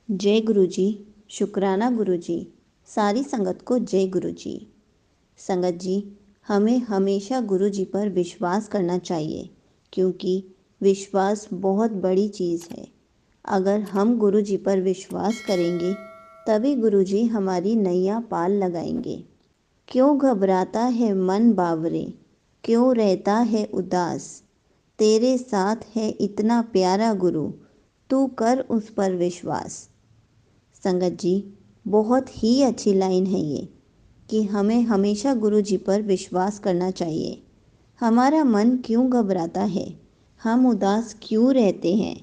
जय गुरु जी। शुक्राना गुरु जी। सारी संगत को जय गुरु जी। संगत जी, हमें हमेशा गुरु जी पर विश्वास करना चाहिए, क्योंकि विश्वास बहुत बड़ी चीज़ है। अगर हम गुरु जी पर विश्वास करेंगे तभी गुरु जी हमारी नैया पाल लगाएंगे। क्यों घबराता है मन बावरे, क्यों रहता है उदास, तेरे साथ है इतना प्यारा गुरु, तू कर उस पर विश्वास। संगत जी, बहुत ही अच्छी लाइन है ये कि हमें हमेशा गुरु जी पर विश्वास करना चाहिए। हमारा मन क्यों घबराता है, हम उदास क्यों रहते हैं?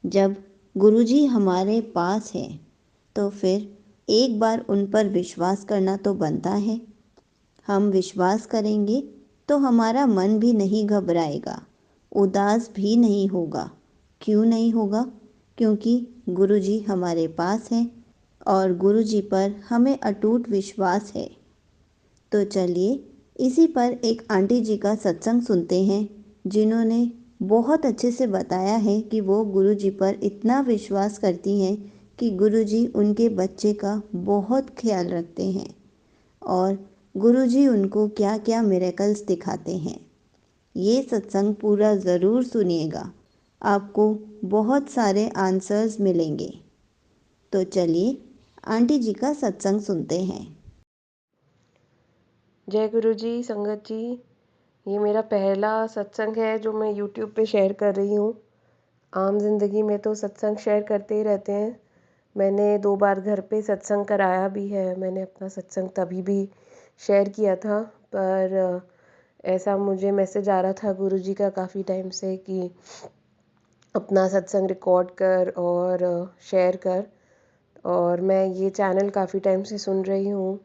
जब गुरु जी हमारे पास है तो फिर एक बार उन पर विश्वास करना तो बनता है। हम विश्वास करेंगे तो हमारा मन भी नहीं घबराएगा, उदास भी नहीं होगा। क्यों नहीं होगा? क्योंकि गुरु जी हमारे पास हैं और गुरु जी पर हमें अटूट विश्वास है। तो चलिए इसी पर एक आंटी जी का सत्संग सुनते हैं, जिन्होंने बहुत अच्छे से बताया है कि वो गुरु जी पर इतना विश्वास करती हैं कि गुरु जी उनके बच्चे का बहुत ख्याल रखते हैं और गुरु जी उनको क्या क्या मिरेकल्स दिखाते हैं। ये सत्संग पूरा ज़रूर सुनिएगा, आपको बहुत सारे आंसर्स मिलेंगे। तो चलिए आंटी जी का सत्संग सुनते हैं। जय गुरु जी। संगत जी, ये मेरा पहला सत्संग है जो मैं यूट्यूब पे शेयर कर रही हूँ। आम जिंदगी में तो सत्संग शेयर करते ही रहते हैं। मैंने 2 बार घर पे सत्संग कराया भी है। मैंने अपना सत्संग तभी भी शेयर किया था, पर ऐसा मुझे मैसेज आ रहा था गुरु जी का काफ़ी टाइम से कि अपना सत्संग रिकॉर्ड कर और शेयर कर। और मैं ये चैनल काफ़ी टाइम से सुन रही हूँ।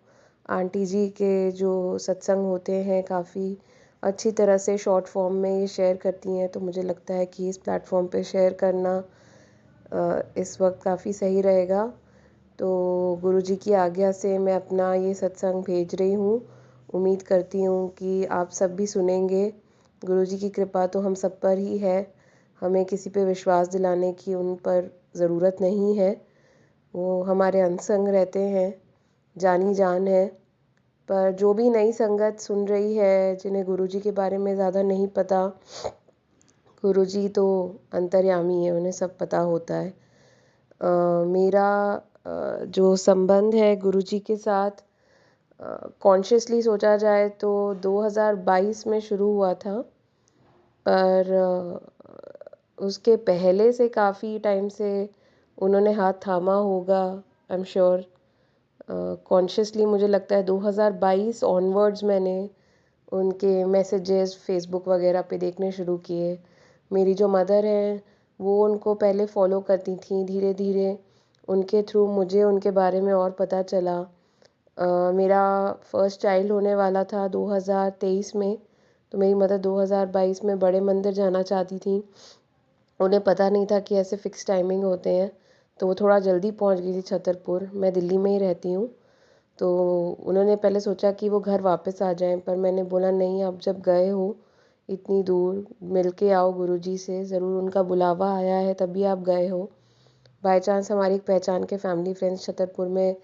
आंटी जी के जो सत्संग होते हैं काफ़ी अच्छी तरह से शॉर्ट फॉर्म में ये शेयर करती हैं, तो मुझे लगता है कि इस प्लेटफॉर्म पे शेयर करना इस वक्त काफ़ी सही रहेगा। तो गुरु जी की आज्ञा से मैं अपना ये सत्संग भेज रही हूँ। उम्मीद करती हूँ कि आप सब भी सुनेंगे। गुरु जी की कृपा तो हम सब पर ही है। हमें किसी पे विश्वास दिलाने की उन पर ज़रूरत नहीं है। वो हमारे अंग रहते हैं, जानी जान है। पर जो भी नई संगत सुन रही है, जिन्हें गुरु जी के बारे में ज़्यादा नहीं पता, गुरु जी तो अंतर्यामी है, उन्हें सब पता होता है। मेरा जो संबंध है गुरु जी के साथ, कॉन्शियसली सोचा जाए तो 2022 में शुरू हुआ था। पर उसके पहले से काफ़ी टाइम से उन्होंने हाथ थामा होगा, आई एम श्योर। कॉन्शियसली मुझे लगता है 2022 ऑनवर्ड्स मैंने उनके मैसेजेस फेसबुक वगैरह पे देखने शुरू किए। मेरी जो मदर हैं वो उनको पहले फ़ॉलो करती थी। धीरे धीरे उनके थ्रू मुझे उनके बारे में और पता चला। मेरा फर्स्ट चाइल्ड होने वाला था 2023 में, तो मेरी मदर 2022 में बड़े मंदिर जाना चाहती थी। उन्हें पता नहीं था कि ऐसे फ़िक्स टाइमिंग होते हैं, तो वो थोड़ा जल्दी पहुंच गई थी छतरपुर। मैं दिल्ली में ही रहती हूँ। तो उन्होंने पहले सोचा कि वो घर वापस आ जाएं, पर मैंने बोला नहीं, आप जब गए हो इतनी दूर, मिल के आओ गुरुजी से। ज़रूर उनका बुलावा आया है तभी आप गए हो। बाय चांस हमारी एक पहचान के फैमिली फ्रेंड्स छतरपुर में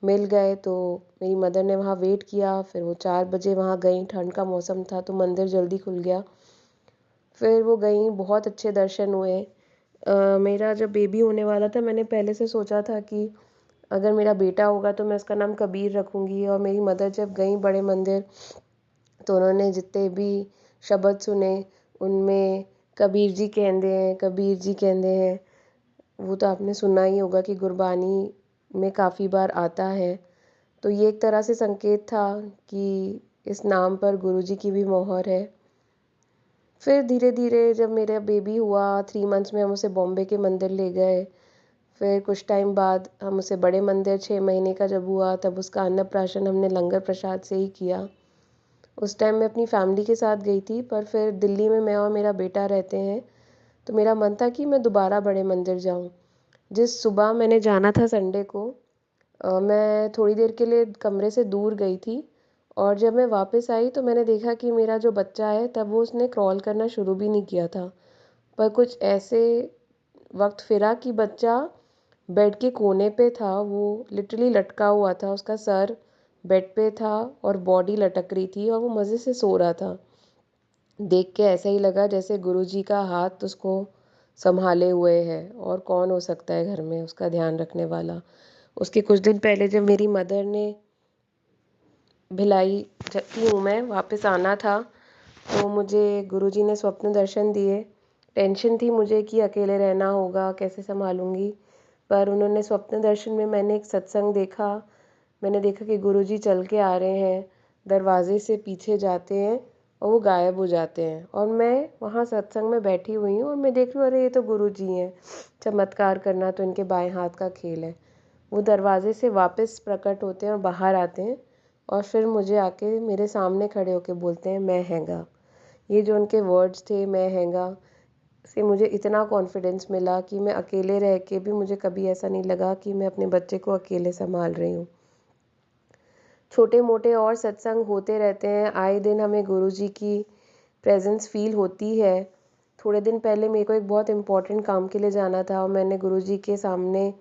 मिल गए, तो मेरी मदर ने वहाँ वेट किया। फिर वो 4 बजे वहाँ गई, ठंड का मौसम था तो मंदिर जल्दी खुल गया। फिर वो गई, बहुत अच्छे दर्शन हुए। मेरा जब बेबी होने वाला था, मैंने पहले से सोचा था कि अगर मेरा बेटा होगा तो मैं उसका नाम कबीर रखूँगी। और मेरी मदर जब गई बड़े मंदिर, तो उन्होंने जितने भी शब्द सुने उनमें कबीर जी कहंदे हैं, कबीर जी कहंदे हैं। वो तो आपने सुना ही होगा कि गुरबानी में काफ़ी बार आता है। तो ये एक तरह से संकेत था कि इस नाम पर गुरु जी की भी मोहर है। फिर धीरे धीरे जब मेरा बेबी हुआ, 3 मंथ्स में हम उसे बॉम्बे के मंदिर ले गए। फिर कुछ टाइम बाद हम उसे बड़े मंदिर, 6 महीने का जब हुआ तब उसका अन्नप्राशन हमने लंगर प्रसाद से ही किया। उस टाइम मैं अपनी फैमिली के साथ गई थी, पर फिर दिल्ली में मैं और मेरा बेटा रहते हैं, तो मेरा मन था कि मैं दोबारा बड़े मंदिर जाऊं। जिस सुबह मैंने जाना था संडे को, मैं थोड़ी देर के लिए कमरे से दूर गई थी। और जब मैं वापस आई तो मैंने देखा कि मेरा जो बच्चा है तब वो उसने क्रॉल करना शुरू भी नहीं किया था। पर कुछ ऐसे वक्त फिरा कि बच्चा बेड के कोने पे था, वो लिटरली लटका हुआ था, उसका सर बेड पे था और बॉडी लटक रही थी और वो मज़े से सो रहा था। देख के ऐसा ही लगा जैसे गुरुजी का हाथ उसको संभाले हुए है, और कौन हो सकता है घर में उसका ध्यान रखने वाला। उसके कुछ दिन पहले जब मेरी मदर ने भिलाई की हूँ मैं वापस आना था, तो मुझे गुरुजी ने स्वप्न दर्शन दिए। टेंशन थी मुझे कि अकेले रहना होगा, कैसे संभालूंगी, पर उन्होंने स्वप्न दर्शन में मैंने एक सत्संग देखा। मैंने देखा कि गुरुजी चल के आ रहे हैं, दरवाजे से पीछे जाते हैं और वो गायब हो जाते हैं, और मैं वहाँ सत्संग में बैठी हुई हूँ और मैं देख रही हूँ, अरे ये तो गुरुजी हैं। चमत्कार करना तो इनके बाएं हाथ का खेल है। वो दरवाजे से वापस प्रकट होते हैं और बाहर आते हैं, और फिर मुझे आके मेरे सामने खड़े होके बोलते हैं, मैं हैगा। ये जो उनके वर्ड्स थे, मैं हैगा, से मुझे इतना कॉन्फिडेंस मिला कि मैं अकेले रह के भी मुझे कभी ऐसा नहीं लगा कि मैं अपने बच्चे को अकेले संभाल रही हूँ। छोटे मोटे और सत्संग होते रहते हैं, आए दिन हमें गुरुजी की प्रेजेंस फील होती है। थोड़े दिन पहले मेरे को एक बहुत इम्पोर्टेंट काम के लिए जाना था और मैंने गुरुजी के सामने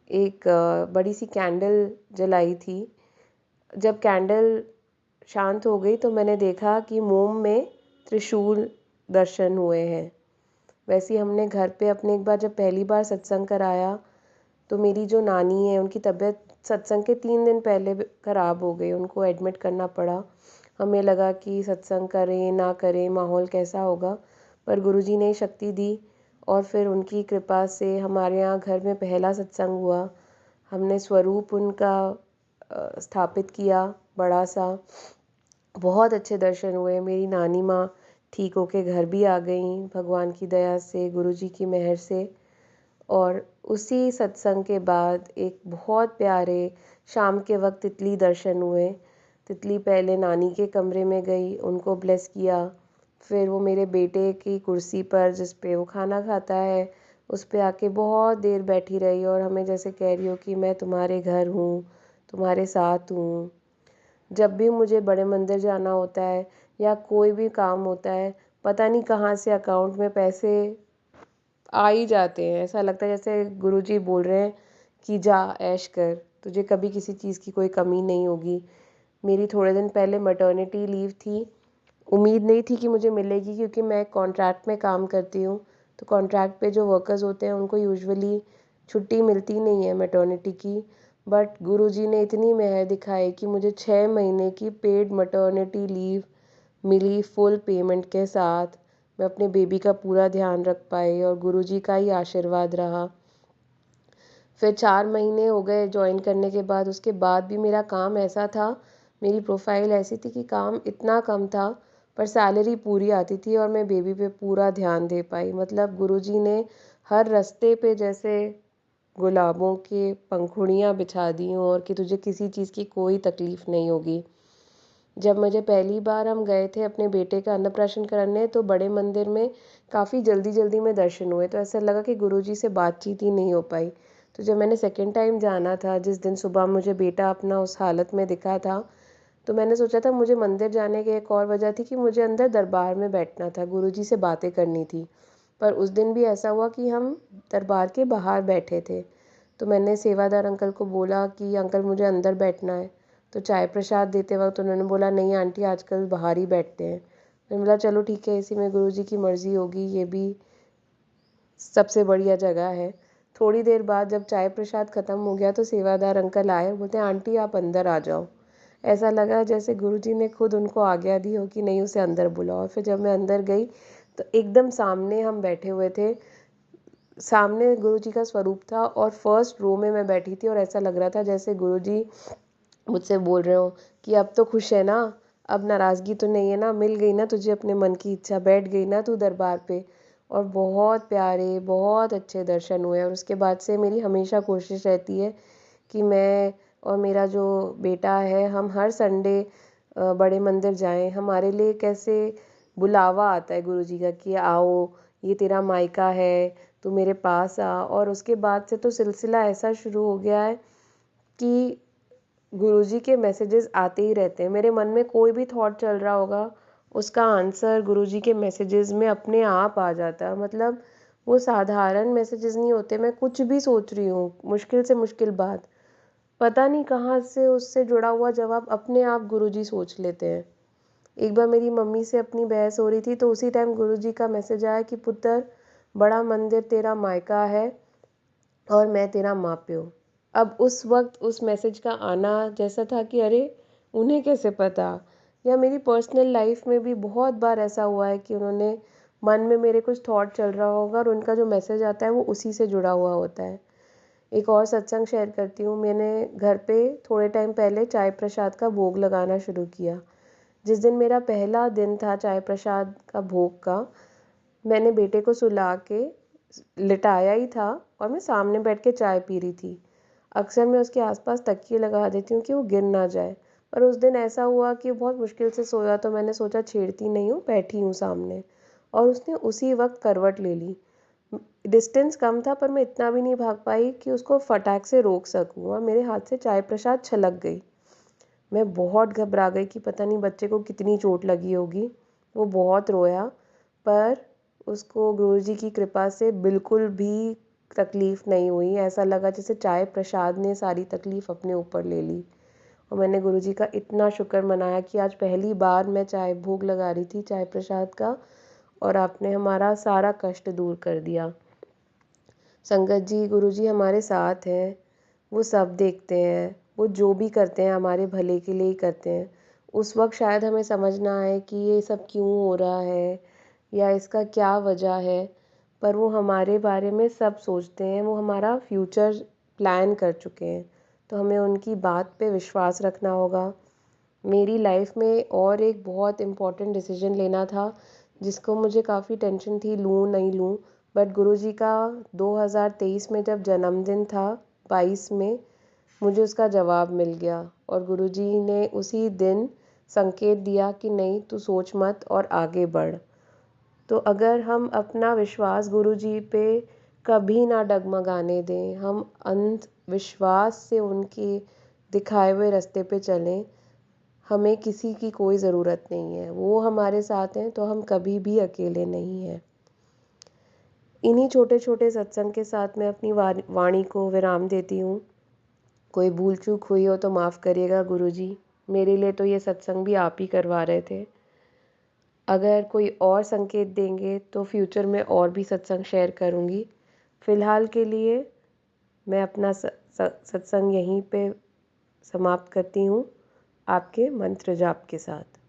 एक बड़ी सी कैंडल जलाई थी। जब कैंडल शांत हो गई तो मैंने देखा कि मोम में त्रिशूल दर्शन हुए हैं। वैसे ही हमने घर पे अपने एक बार जब पहली बार सत्संग कराया, तो मेरी जो नानी है उनकी तबीयत सत्संग के 3 दिन पहले ख़राब हो गई, उनको एडमिट करना पड़ा। हमें लगा कि सत्संग करें ना करें, माहौल कैसा होगा, पर गुरुजी ने शक्ति दी और फिर उनकी कृपा से हमारे यहाँ घर में पहला सत्संग हुआ। हमने स्वरूप उनका स्थापित किया बड़ा सा। बहुत अच्छे दर्शन हुए। मेरी नानी माँ ठीक होके घर भी आ गई भगवान की दया से, गुरुजी की मेहर से। और उसी सत्संग के बाद एक बहुत प्यारे शाम के वक्त तितली दर्शन हुए। तितली पहले नानी के कमरे में गई, उनको ब्लेस किया, फिर वो मेरे बेटे की कुर्सी पर जिस पे वो खाना खाता है उस पे आके बहुत देर बैठी रही और हमें जैसे कह रही हो कि मैं तुम्हारे घर हूँ, तुम्हारे साथ हूँ। जब भी मुझे बड़े मंदिर जाना होता है या कोई भी काम होता है, पता नहीं कहाँ से अकाउंट में पैसे आ ही जाते हैं। ऐसा लगता है जैसे गुरुजी बोल रहे हैं कि जा ऐश कर, तुझे कभी किसी चीज़ की कोई कमी नहीं होगी। मेरी थोड़े दिन पहले मैटरनिटी लीव थी। उम्मीद नहीं थी कि मुझे मिलेगी, क्योंकि मैं कॉन्ट्रैक्ट में काम करती हूँ, तो कॉन्ट्रैक्ट पे जो वर्कर्स होते हैं उनको यूजुअली छुट्टी मिलती नहीं है मैटरनिटी की। बट गुरुजी ने इतनी मेहर दिखाई कि मुझे 6 महीने की पेड मैटरनिटी लीव मिली, फुल पेमेंट के साथ। मैं अपने बेबी का पूरा ध्यान रख पाई और गुरुजी का ही आशीर्वाद रहा। फिर 4 महीने हो गए ज्वाइन करने के बाद, उसके बाद भी मेरा काम ऐसा था, मेरी प्रोफाइल ऐसी थी कि काम इतना कम था पर सैलरी पूरी आती थी और मैं बेबी पे पूरा ध्यान दे पाई। मतलब गुरुजी ने हर रास्ते पे जैसे गुलाबों के पंखुड़ियाँ बिछा दी हों, और कि तुझे किसी चीज़ की कोई तकलीफ़ नहीं होगी। जब मुझे पहली बार हम गए थे अपने बेटे का अन्नप्राशन करने, तो बड़े मंदिर में काफ़ी जल्दी जल्दी में दर्शन हुए, तो ऐसा लगा कि गुरुजी से बातचीत ही नहीं हो पाई। तो जब मैंने सेकंड टाइम जाना था, जिस दिन सुबह मुझे बेटा अपना उस हालत में दिखा था, तो मैंने सोचा था मुझे मंदिर जाने की एक और वजह थी कि मुझे अंदर दरबार में बैठना था, गुरुजी से बातें करनी थी। पर उस दिन भी ऐसा हुआ कि हम दरबार के बाहर बैठे थे। तो मैंने सेवादार अंकल को बोला कि अंकल मुझे अंदर बैठना है। तो चाय प्रसाद देते वक्त उन्होंने बोला, नहीं आंटी आजकल बाहर ही बैठते हैं। मैंने बोला चलो ठीक है, इसी में गुरुजी की मर्ज़ी होगी, ये भी सबसे बढ़िया जगह है। थोड़ी देर बाद जब चाय प्रसाद ख़त्म हो गया तो सेवादार अंकल आए, बोलते हैं आंटी आप अंदर आ जाओ। ऐसा लगा जैसे गुरुजी ने खुद उनको आज्ञा दी हो कि नहीं, उसे अंदर बुलाओ। और फिर जब मैं अंदर गई तो एकदम सामने हम बैठे हुए थे, सामने गुरुजी का स्वरूप था और फर्स्ट रो में मैं बैठी थी, और ऐसा लग रहा था जैसे गुरुजी मुझसे बोल रहे हो कि अब तो खुश है ना, अब नाराज़गी तो नहीं है ना, मिल गई ना तुझे अपने मन की इच्छा, बैठ गई ना तू दरबार पे। और बहुत प्यारे, बहुत अच्छे दर्शन हुए। और उसके बाद से मेरी हमेशा कोशिश रहती है कि मैं और मेरा जो बेटा है, हम हर संडे बड़े मंदिर जाएं। हमारे लिए कैसे बुलावा आता है गुरुजी का कि आओ, ये तेरा मायका है, तू मेरे पास आ। और उसके बाद से तो सिलसिला ऐसा शुरू हो गया है कि गुरुजी के मैसेजेस आते ही रहते हैं। मेरे मन में कोई भी थॉट चल रहा होगा, उसका आंसर गुरुजी के मैसेजेस में अपने आप आ जाता है। मतलब वो साधारण मैसेजेस नहीं होते, मैं कुछ भी सोच रही हूँ, मुश्किल से मुश्किल बात, पता नहीं कहाँ से उससे जुड़ा हुआ जवाब अपने आप गुरुजी सोच लेते हैं। एक बार मेरी मम्मी से अपनी बहस हो रही थी, तो उसी टाइम गुरुजी का मैसेज आया कि पुत्र, बड़ा मंदिर तेरा मायका है और मैं तेरा माँ-प्यो। अब उस वक़्त उस मैसेज का आना जैसा था कि अरे! उन्हें कैसे पता? या मेरी पर्सनल लाइफ़ में भी बहुत बार ऐसा हुआ है कि उन्होंने मन में मेरे कुछ थॉट चल रहा होगा और उनका जो मैसेज आता है वो उसी से जुड़ा हुआ होता है। एक और सत्संग शेयर करती हूँ, मैंने घर पे थोड़े टाइम पहले चाय प्रसाद का भोग लगाना शुरू किया। जिस दिन मेरा पहला दिन था चाय प्रसाद का भोग का, मैंने बेटे को सुला के लिटाया ही था और मैं सामने बैठ के चाय पी रही थी। अक्सर मैं उसके आसपास तकिए लगा देती हूँ कि वो गिर ना जाए, पर उस दिन ऐसा हुआ कि वो बहुत मुश्किल से सोया, तो मैंने सोचा छेड़ती नहीं हूँ, बैठी हूँ सामने, और उसने उसी वक्त करवट ले ली। डिस्टेंस कम था, पर मैं इतना भी नहीं भाग पाई कि उसको फटाक से रोक सकूँ, और मेरे हाथ से चाय प्रसाद छलक गई। मैं बहुत घबरा गई कि पता नहीं बच्चे को कितनी चोट लगी होगी। वो बहुत रोया, पर उसको गुरुजी की कृपा से बिल्कुल भी तकलीफ़ नहीं हुई। ऐसा लगा जैसे चाय प्रसाद ने सारी तकलीफ़ अपने ऊपर ले ली, और मैंने गुरुजी का इतना शुक्र मनाया कि आज पहली बार मैं चाय भोग लगा रही थी चाय प्रसाद का, और आपने हमारा सारा कष्ट दूर कर दिया। संगत जी, गुरुजी हमारे साथ हैं, वो सब देखते हैं, वो जो भी करते हैं हमारे भले के लिए ही करते हैं। उस वक़्त शायद हमें समझ ना आए कि ये सब क्यों हो रहा है या इसका क्या वजह है, पर वो हमारे बारे में सब सोचते हैं, वो हमारा फ्यूचर प्लान कर चुके हैं, तो हमें उनकी बात पे विश्वास रखना होगा। मेरी लाइफ़ में और एक बहुत इम्पोर्टेंट डिसीजन लेना था, जिसको मुझे काफ़ी टेंशन थी, लूँ नहीं लूँ, बट गुरुजी का 2023 में जब जन्मदिन था, 22 में, मुझे उसका जवाब मिल गया, और गुरुजी ने उसी दिन संकेत दिया कि नहीं, तू सोच मत और आगे बढ़। तो अगर हम अपना विश्वास गुरुजी पे कभी ना डगमगाने दें, हम अंधविश्वास से उनके दिखाए हुए रास्ते पे चलें, हमें किसी की कोई ज़रूरत नहीं है। वो हमारे साथ हैं, तो हम कभी भी अकेले नहीं हैं। इन्हीं छोटे छोटे सत्संग के साथ मैं अपनी वाणी को विराम देती हूँ। कोई भूल चूक हुई हो तो माफ़ करिएगा गुरुजी। मेरे लिए तो ये सत्संग भी आप ही करवा रहे थे। अगर कोई और संकेत देंगे तो फ्यूचर में और भी सत्संग शेयर करूँगी। फ़िलहाल के लिए मैं अपना सत्संग यहीं पे समाप्त करती हूँ, आपके मंत्र जाप के साथ।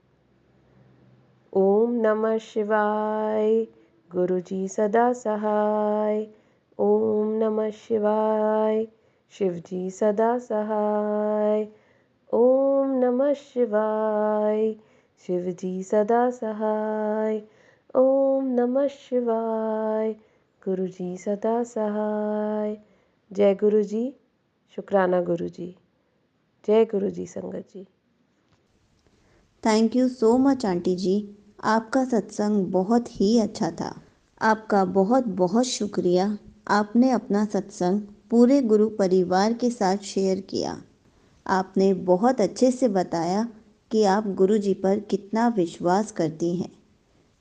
ओम नमः शिवाय, गुरुजी सदा सहाय। ओम नमः शिवाय, शिवजी सदा सहाय। ओम नमः शिवाय, शिवजी सदा सहाय। ओम नमः शिवाय, गुरुजी सदा सहाय। जय गुरुजी, शुक्राना गुरुजी। जय गुरुजी संगत जी। Thank you so much aunty जी, आपका सत्संग बहुत ही अच्छा था। आपका बहुत बहुत शुक्रिया, आपने अपना सत्संग पूरे गुरु परिवार के साथ शेयर किया। आपने बहुत अच्छे से बताया कि आप गुरुजी पर कितना विश्वास करती हैं।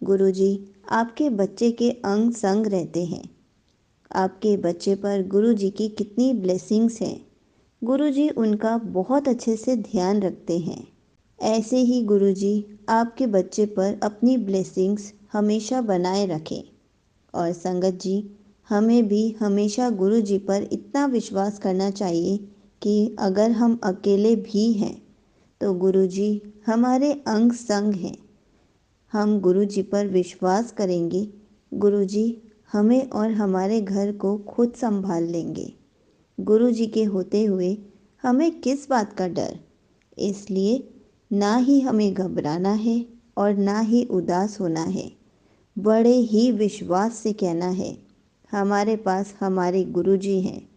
गुरुजी आपके बच्चे के अंग संग रहते हैं। आपके बच्चे पर गुरुजी की कितनी ब्लेसिंग्स हैं। गुरुजी उनका बहुत अच्छे से ध्यान रखते हैं। ऐसे ही गुरुजी आपके बच्चे पर अपनी ब्लेसिंग्स हमेशा बनाए रखें। और संगत जी, हमें भी हमेशा गुरुजी पर इतना विश्वास करना चाहिए कि अगर हम अकेले भी हैं तो गुरुजी हमारे अंग संग हैं। हम गुरुजी पर विश्वास करेंगे, गुरुजी हमें और हमारे घर को खुद संभाल लेंगे। गुरुजी के होते हुए हमें किस बात का डर? इसलिए ना ही हमें घबराना है और ना ही उदास होना है। बड़े ही विश्वास से कहना है, हमारे पास हमारे गुरुजी हैं,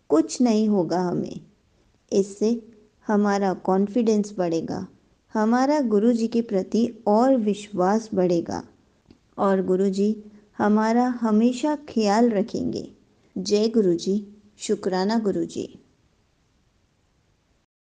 कुछ नहीं होगा हमें। इससे हमारा कॉन्फिडेंस बढ़ेगा, हमारा गुरुजी के प्रति और विश्वास बढ़ेगा, और गुरुजी हमारा हमेशा ख्याल रखेंगे। जय गुरुजी, शुक्राना गुरुजी।